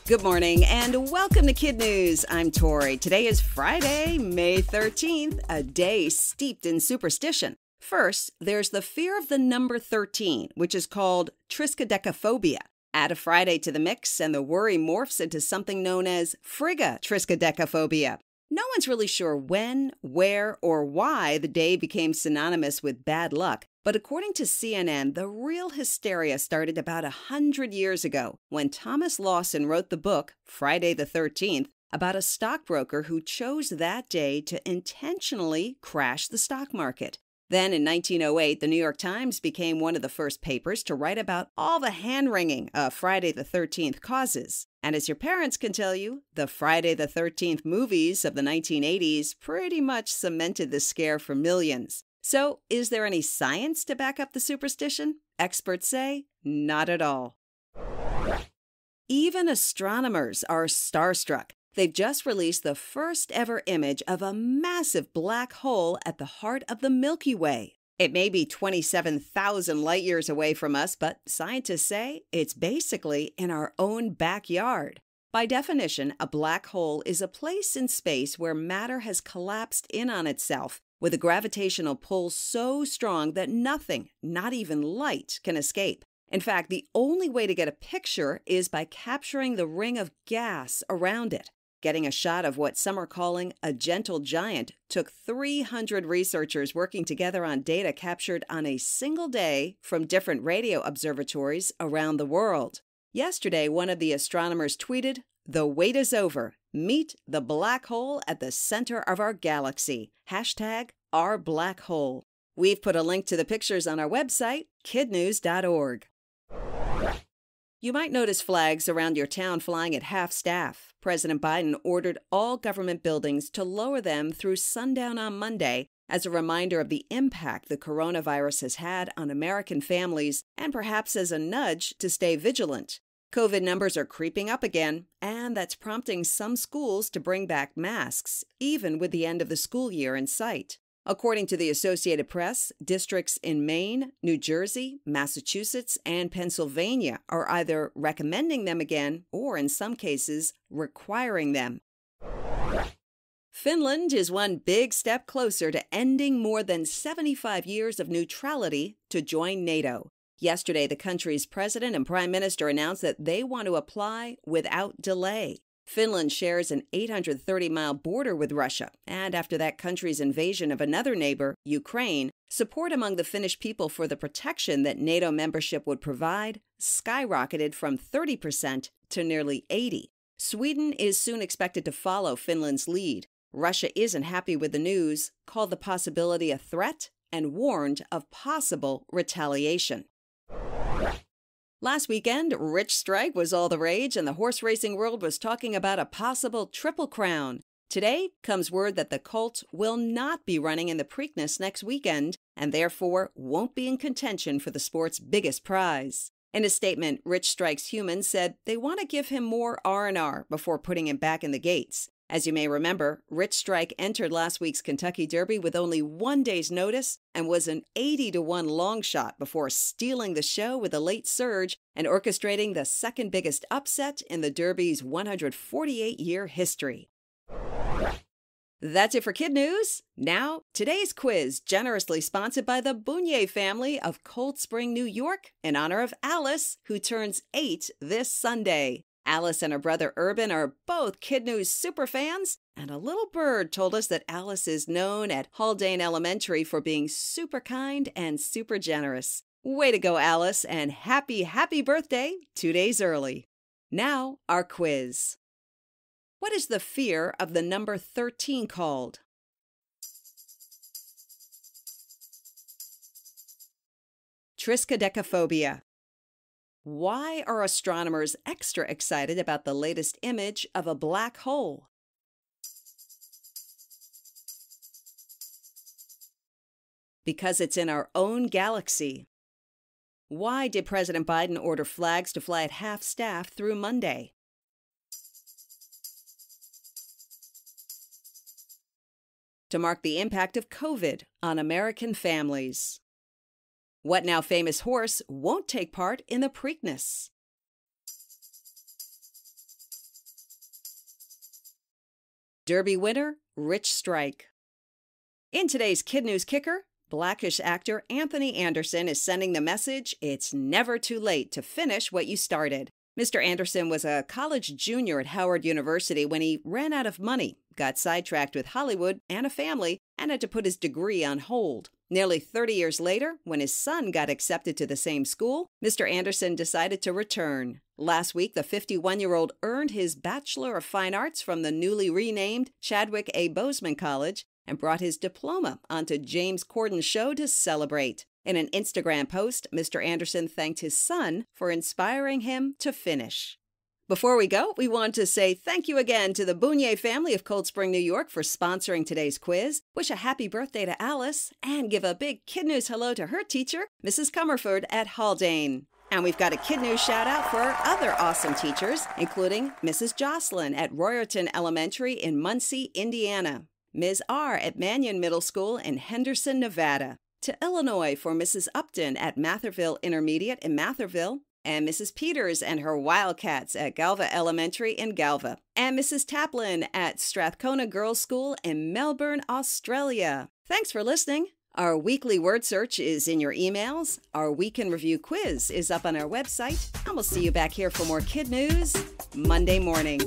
Good morning and welcome to KidNuz. I'm Tori. Today is Friday, May 13th, a day steeped in superstition. First, there's the fear of the number 13, which is called triskaidekaphobia. Add a Friday to the mix and the worry morphs into something known as triskaidekaphobia. No one's really sure when, where, or why the day became synonymous with bad luck, but according to CNN, the real hysteria started about 100 years ago when Thomas Lawson wrote the book, Friday the 13th, about a stockbroker who chose that day to intentionally crash the stock market. Then in 1908, the New York Times became one of the first papers to write about all the hand-wringing Friday the 13th causes. And as your parents can tell you, the Friday the 13th movies of the 1980s pretty much cemented the scare for millions. So, is there any science to back up the superstition? Experts say, not at all. Even astronomers are starstruck. They've just released the first ever image of a massive black hole at the heart of the Milky Way. It may be 27,000 light years away from us, but scientists say it's basically in our own backyard. By definition, a black hole is a place in space where matter has collapsed in on itself, with a gravitational pull so strong that nothing, not even light, can escape. In fact, the only way to get a picture is by capturing the ring of gas around it. Getting a shot of what some are calling a gentle giant took 300 researchers working together on data captured on a single day from different radio observatories around the world. Yesterday, one of the astronomers tweeted, "The wait is over. Meet the black hole at the center of our galaxy. #OurBlackHole." We've put a link to the pictures on our website, kidnuz.org. You might notice flags around your town flying at half-staff. President Biden ordered all government buildings to lower them through sundown on Monday as a reminder of the impact the coronavirus has had on American families and perhaps as a nudge to stay vigilant. COVID numbers are creeping up again, and that's prompting some schools to bring back masks, even with the end of the school year in sight. According to the Associated Press, districts in Maine, New Jersey, Massachusetts, and Pennsylvania are either recommending them again or, in some cases, requiring them. Finland is one big step closer to ending more than 75 years of neutrality to join NATO. Yesterday, the country's president and prime minister announced that they want to apply without delay. Finland shares an 830-mile border with Russia, and after that country's invasion of another neighbor, Ukraine, support among the Finnish people for the protection that NATO membership would provide skyrocketed from 30% to nearly 80%. Sweden is soon expected to follow Finland's lead. Russia isn't happy with the news, called the possibility a threat, and warned of possible retaliation. Last weekend, Rich Strike was all the rage, and the horse racing world was talking about a possible Triple Crown. Today comes word that the colt will not be running in the Preakness next weekend, and therefore won't be in contention for the sport's biggest prize. In a statement, Rich Strike's humans said they want to give him more R&R before putting him back in the gates. As you may remember, Rich Strike entered last week's Kentucky Derby with only 1 day's notice and was an 80-1 long shot before stealing the show with a late surge and orchestrating the second biggest upset in the Derby's 148-year history. That's it for KidNuz. Now, today's quiz, generously sponsored by the Bounier family of Cold Spring, New York, in honor of Alice, who turns 8 this Sunday. Alice and her brother Urban are both KidNuz superfans, and a little bird told us that Alice is known at Haldane Elementary for being super kind and super generous. Way to go, Alice, and happy birthday 2 days early. Now, our quiz. What is the fear of the number 13 called? Triskaidekaphobia. Why are astronomers extra excited about the latest image of a black hole? Because it's in our own galaxy. Why did President Biden order flags to fly at half-staff through Monday? To mark the impact of COVID on American families. What now famous horse won't take part in the Preakness? Derby winner, Rich Strike. In today's KidNuz Kicker, Blackish actor Anthony Anderson is sending the message, it's never too late to finish what you started. Mr. Anderson was a college junior at Howard University when he ran out of money, got sidetracked with Hollywood and a family, and had to put his degree on hold. Nearly 30 years later, when his son got accepted to the same school, Mr. Anderson decided to return. Last week, the 51-year-old earned his Bachelor of Fine Arts from the newly renamed Chadwick A. Boseman College and brought his diploma onto James Corden's show to celebrate. In an Instagram post, Mr. Anderson thanked his son for inspiring him to finish. Before we go, we want to say thank you again to the Bounier family of Cold Spring, New York for sponsoring today's quiz, wish a happy birthday to Alice, and give a big KidNuz hello to her teacher, Mrs. Comerford at Haldane. And we've got a KidNuz shout-out for our other awesome teachers, including Mrs. Jocelyn at Royerton Elementary in Muncie, Indiana, Ms. R. at Mannion Middle School in Henderson, Nevada, to Illinois for Mrs. Upton at Matherville Intermediate in Matherville, and Mrs. Peters and her Wildcats at Galva Elementary in Galva, and Mrs. Taplin at Strathcona Girls' School in Melbourne, Australia. Thanks for listening. Our weekly word search is in your emails. Our Week in Review quiz is up on our website. And we'll see you back here for more KidNuz Monday morning.